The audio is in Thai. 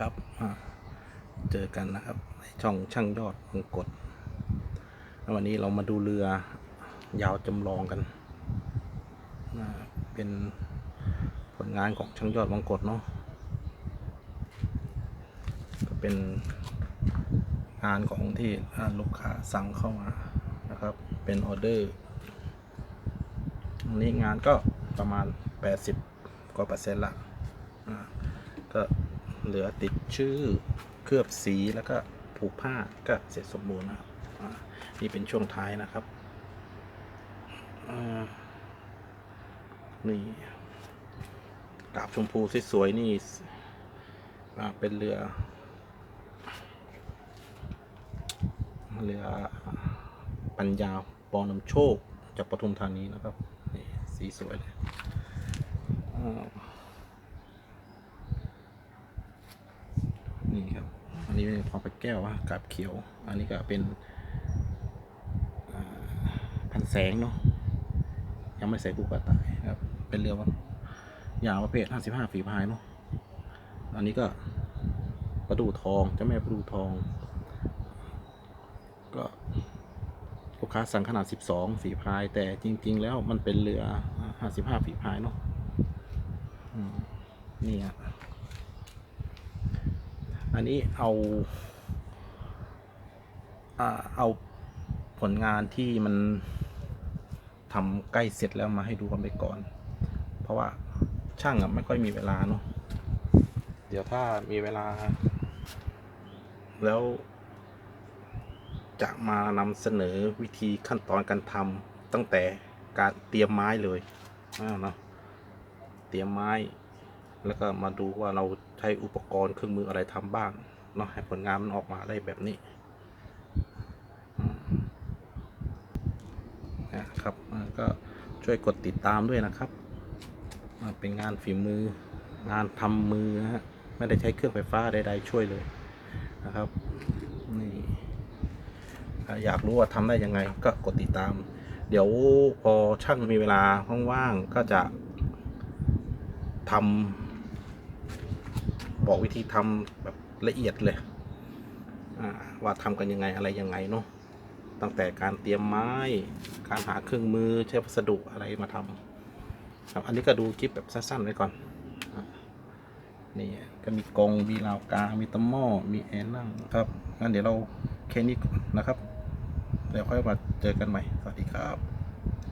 ครับเจอกันนะครับในช่องช่างยอดมงกฎวันนี้เรามาดูเรือยาวจำลองกันเป็นผลงานของช่างยอดมงกฎเนาะก็เป็นงานของที่ลูกค้าสั่งเข้ามานะครับเป็นออเดอร์นี้งานก็ประมาณ80 กว่า%ละก็เหลือติดชื่อเคลือบสีแล้วก็ผูกผ้าก็เสร็จสมบูรณ์นะครับนี่เป็นช่วงท้ายนะครับนี่กาบชมพูสวยๆนี่เป็นเรือปัญญาปอนำโชคจากปทุมธานีนะครับนี่สีสวยเลยนี่ครับอันนี้เป็นพอปลาแก้วกาบเขียวอันนี้ก็เป็นพันแสงเนาะยังไม่ใส่กูกระต่ายครับเป็นเรือว่ายาวประเภท55 ฝีพายเนาะอันนี้ก็ประดู่ทองเจ้าแม่ประดู่ทองก็ลูกค้าสั่งขนาด12 ฝีพายแต่จริงๆแล้วมันเป็นเรือ55 ฝีพายเนาะนี่อันนี้เอาผลงานที่มันทำใกล้เสร็จแล้วมาให้ดูกันไปก่อนเพราะว่าช่างไม่ค่อยมีเวลาเนาะเดี๋ยวถ้ามีเวลาแล้วจะมานำเสนอวิธีขั้นตอนการทำตั้งแต่การเตรียมไม้เลยเนาะเตรียมไม้แล้วก็มาดูว่าเราใช้อุปกรณ์เครื่องมืออะไรทำบ้างเนาะให้ผลงานมันออกมาได้แบบนี้นะครับก็ช่วยกดติดตามด้วยนะครับเป็นงานฝีมืองานทำมือฮะไม่ได้ใช้เครื่องไฟฟ้าใดๆช่วยเลยนะครับนี่อยากรู้ว่าทำได้ยังไงก็กดติดตามเดี๋ยวพอช่างมีเวลาว่างๆก็จะทำบอกวิธีทำแบบละเอียดเลยว่าทำกันยังไงอะไรยังไงเนาะตั้งแต่การเตรียมไม้การหาเครื่องมือใช้วัสดุอะไรมาทำครับอันนี้ก็ดูคลิปแบบสั้นๆไว้ก่อนนี่ก็มีกงมีราวกามีตะหม้อมีแอนนั่งครับงั้นเดี๋ยวเราแค่นี้ก่อนนะครับเดี๋ยวค่อยมาเจอกันใหม่สวัสดีครับ